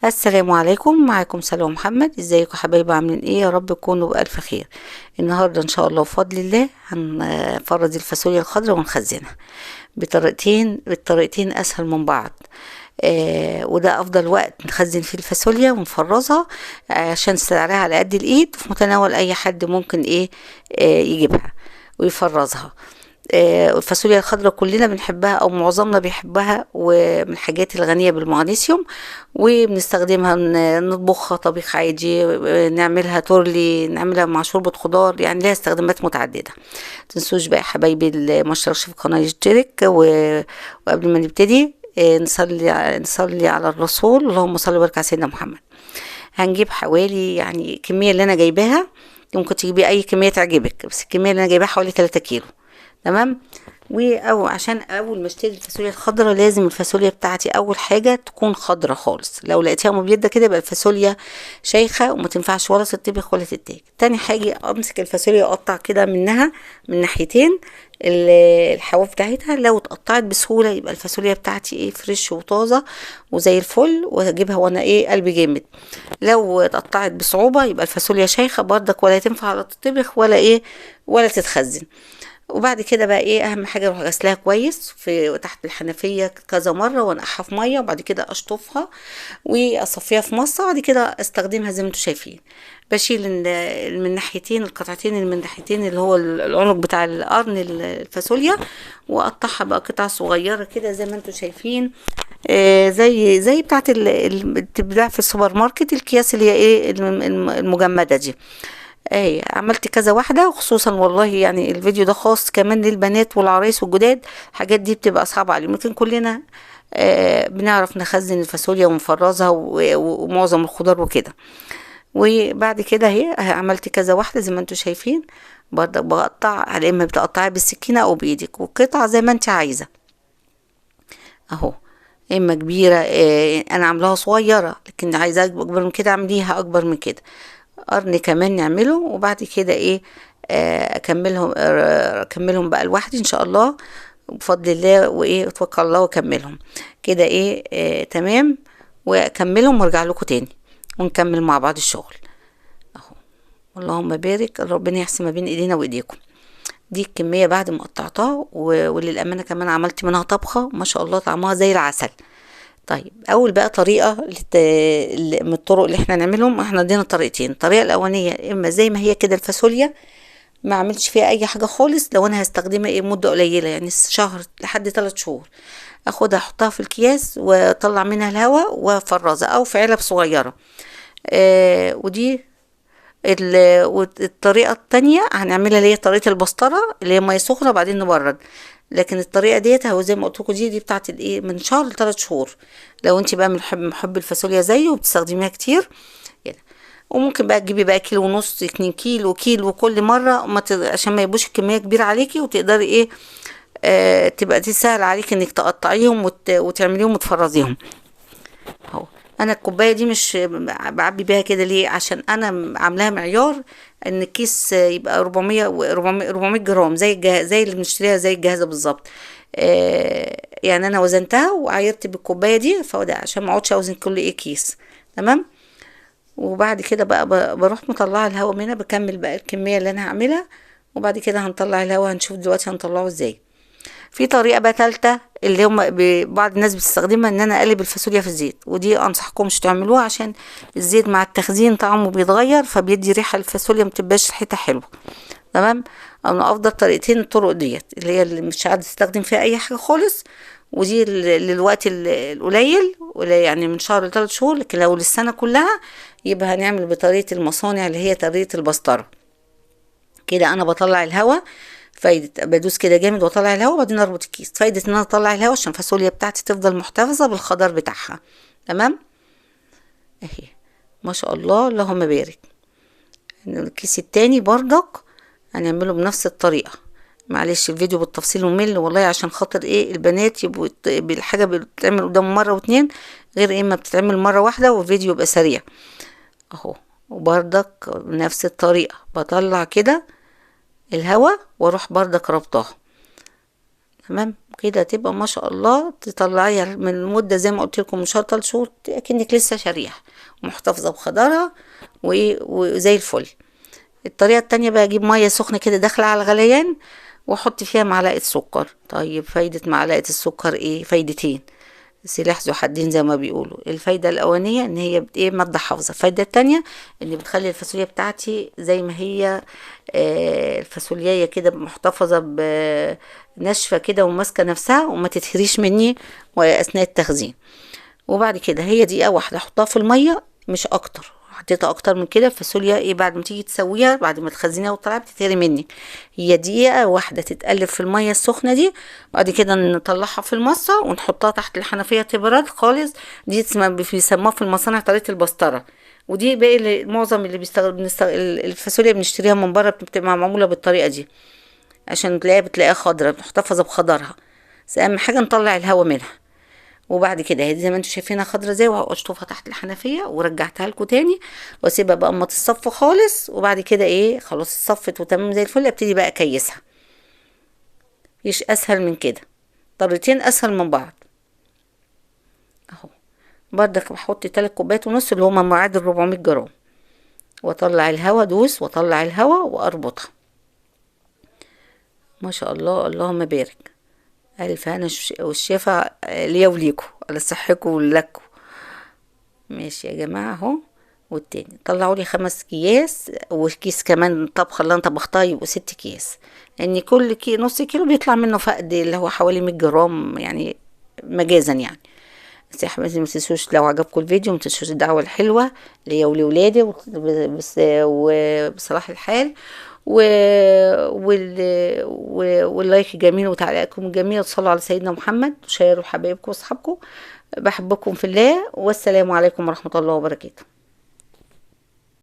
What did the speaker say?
السلام عليكم، معاكم سلوى محمد. ازيكم يا حبايبي؟ عاملين ايه؟ يا رب تكونوا بألف خير. النهارده ان شاء الله بفضل الله هنفرز الفاصوليا الخضراء ونخزنها بالطريقتين اسهل من بعض. وده افضل وقت نخزن فيه الفاصوليا ونفرزها، عشان سعرها على قد الايد، في متناول اي حد ممكن ايه يجيبها ويفرزها. الفاصوليا الخضراء كلنا بنحبها او معظمنا بيحبها، ومن الحاجات الغنية بالمغنيسيوم، وبنستخدمها نطبخها طبيخ عادي، نعملها تورلي، نعملها مع شوربة خضار، يعني لها استخدامات متعددة. متنسوش بقى يا حبايبي اللي ما اشتركش في القناة يشترك، وقبل ما نبتدي نصلي على الرسول، اللهم صل وبارك على سيدنا محمد. هنجيب حوالي، يعني الكمية اللي انا جايباها ممكن تجيبي اي كمية تعجبك، بس الكمية اللي انا جايباها حوالي 3 كيلو. تمام. او عشان اول ما اشتري الفاصوليا الخضراء، لازم الفاصوليا بتاعتي اول حاجه تكون خضراء خالص. لو لقيتيها مبيضه كده يبقى الفاصوليا شيخه وما تنفعش ولا تطبخ ولا تتاكل. تاني حاجه امسك الفاصوليا واقطع كده منها من ناحيتين، الحواف بتاعتها لو اتقطعت بسهوله يبقى الفاصوليا بتاعتي ايه فريش وطازه وزي الفل، واجيبها وانا ايه قلبي جامد. لو اتقطعت بصعوبه يبقى الفاصوليا شيخه برضك، ولا تنفع ولا تطبخ ولا ايه ولا تتخزن. وبعد كده بقى ايه اهم حاجه، اروح غسلها كويس في تحت الحنفيه كذا مره، وانقعها في ميه، وبعد كده اشطفها واصفيها في مصه، وبعد كده استخدمها زي ما انتم شايفين. بشيل من ناحيتين القطعتين اللي من ناحيتين، اللي هو العنق بتاع القرن الفاصوليا، واقطعها بقى قطع صغيره كده زي ما انتم شايفين. زي بتاعت اللي بتتباع في السوبر ماركت، الكياس اللي هي ايه المجمده دي. اي عملت كذا واحدة، وخصوصا والله يعني الفيديو ده خاص كمان للبنات والعرايس والجداد. الحاجات دي بتبقى صعبة عليهم، لكن كلنا بنعرف نخزن الفاصوليا ونفرزها ومعظم الخضار وكده. وبعد كده اهي عملت كذا واحدة زي ما انتم شايفين. برضه بقطع، على اما بتقطعي بالسكينة او بايدك، والقطعة زي ما انت عايزة اهو. اما كبيرة، انا عاملاها صغيرة، لكن عايزة اكبر من كده اعمليها اكبر من كده. قرن كمان نعمله، وبعد كده ايه اكملهم بقى لوحدي ان شاء الله بفضل الله، وايه اتوكل الله واكملهم كده ايه تمام. واكملهم وارجع لكم تاني ونكمل مع بعض الشغل اهو. اللهم بارك، ربنا يحسن ما بين ايدينا وايديكم. دي الكمية بعد ما قطعتها، وللأمانة كمان عملت منها طبخة ما شاء الله طعمها زي العسل. طيب اول بقى طريقه من الطرق اللي احنا نعملهم، احنا عندنا طريقتين. الطريقه الاولانيه اما زي ما هي كده الفاصوليا، ما اعملش فيها اي حاجه خالص، لو انا هستخدمها ايه مده قليله، يعني شهر لحد 3 شهور، اخدها احطها في الكياس واطلع منها الهواء وافرزها، او في علب صغيره. ودي والطريقة التانية هنعملها اللي هي طريقة البسطرة، اللي هي مية سخنة وبعدين نبرد. لكن الطريقة ديت هو زي ما قلت لكم، دي بتاعت الايه من شهر ل3 شهور، لو انت بقى من محب الفاصوليا زيي وبتستخدميها كتير كده. وممكن بقى تجيبي بقى كيلو ونص، 2 كيلو كل مرة، عشان ما يبقوش الكمية كبيرة عليكي، وتقدري ايه تبقى تسهل عليكي انك تقطعيهم وتعمليهم وتفرزيهم اهو. انا الكوبايه دي مش بعبي بيها كده ليه، عشان انا عاملاها معيار ان الكيس يبقى 400 جرام، زي اللي بنشتريها زي الجاهزه بالظبط. يعني انا وزنتها وعايرت بالكوبايه دي، فده عشان ما اقعدش اوزن كل ايه كيس. تمام. وبعد كده بقى بروح مطلعه الهواء منها، بكمل بقى الكميه اللي انا هعملها، وبعد كده هنطلع الهواء، هنشوف دلوقتي هنطلعه ازاي. في طريقة بقى تالتة اللي هم بعض الناس بتستخدمها، ان انا اقلب الفاصوليا في الزيت، ودي انصحكمش تعملوها، عشان الزيت مع التخزين طعمه بيتغير، فبيدي ريحة الفاصوليا متبقاش ريحتها حلوة. تمام. انا افضل طريقتين الطرق ديت، اللي هي اللي مش عاد تستخدم فيها اي حاجة خالص، ودي للوقت القليل، يعني من شهر ل3 شهور. لكن لو للسنة كلها يبقى هنعمل بطريقة المصانع، اللي هي طريقة البسطرة. كده انا بطلع الهواء، فايدة بدوس كده جامد واطلع الهواء، وبعدين اربط الكيس. فايدة ان انا اطلع الهواء عشان الفاصوليا بتاعتي تفضل محتفظة بالخضار بتاعها. تمام اهي. ما شاء الله اللهم بارك. الكيس التاني برضك هنعمله بنفس الطريقة. معلش الفيديو بالتفصيل ممل والله، عشان خاطر ايه البنات يبقوا بالحاجة بتتعمل قدام مرة واتنين، غير ايه ما بتتعمل مرة واحدة والفيديو يبقى سريع اهو. وبرضك بنفس الطريقة بطلع كده الهواء، واروح بردك ربطها تمام كده تبقى ما شاء الله تطلعيها من المدة زي ما قلت لكم من شهر 3 شهور اكنك لسه شاريها ومحتفظة بخضرها وزي الفل. الطريقة التانية بقى اجيب مية سخنة كده داخلة على الغليان واحط فيها معلقة سكر. طيب فايدة معلقة السكر ايه؟ فايدتين، سلاح ذو حدين زي ما بيقولوا. الفايدة الأولانية إن هي ايه مادة حافظة. الفايدة التانية إن بتخلي الفاصوليا بتاعتي زي ما هي الفاصولياية كده محتفظة بناشفة كده وماسكة نفسها وما تتهريش مني وأثناء التخزين. وبعد كده هي دقيقة واحدة احطها في المية مش اكتر، حطيتها اكتر من كده الفاصوليا ايه بعد ما تيجي تسويها بعد ما تخزنيها وتطلعها بتتهري منك. هي دقيقة واحدة تتقلب في المية السخنة دي، بعد كده نطلعها في المصة ونحطها تحت الحنفية تبرد خالص. دي بيسموها في المصانع طريقة البسطرة. ودي باقي معظم اللي الفاصوليا بنشتريها من بره بتبقى معمولة بالطريقة دي عشان بتلاقيها خضرة محتفظة بخضرها. بس اهم حاجة نطلع الهواء منها. وبعد كده هي زي ما انتوا شايفينها خضرة زي واشطفها تحت الحنفية ورجعتها لكم تاني واسيبها بقى اما تتصفى خالص. وبعد كده ايه خلاص اتصفت وتمام زي الفل ابتدي بقى اكيسها. مفيش اسهل من كده، طريقتين اسهل من بعض اهو. بردك بحط 3 كوبايات ونص اللي هما معادل 400 جرام واطلع الهوا دوس واطلع الهوا واربطها. ما شاء الله اللهم بارك. الف هنا والشفا ليا وليكم على صحتكم ولكم. ماشي يا جماعة اهو. والتاني طلعوا لي 5 اكياس وكيس كمان طبخة اللي انا طبختها يبقوا 6 اكياس لان كل نص كيلو بيطلع منه فقد اللي هو حوالي 100 جرام يعني مجازا يعني. بس يا حبايبي ما تنسوش لو عجبكم الفيديو ما تنسوش الدعوة الحلوة ليا ولولادي وبصلاح الحال و... واللايك الجميل وتعليقاتكم الجميلة. تصلوا على سيدنا محمد وشيروا حبايبكم واصحابكم. بحبكم في الله والسلام عليكم ورحمة الله وبركاته.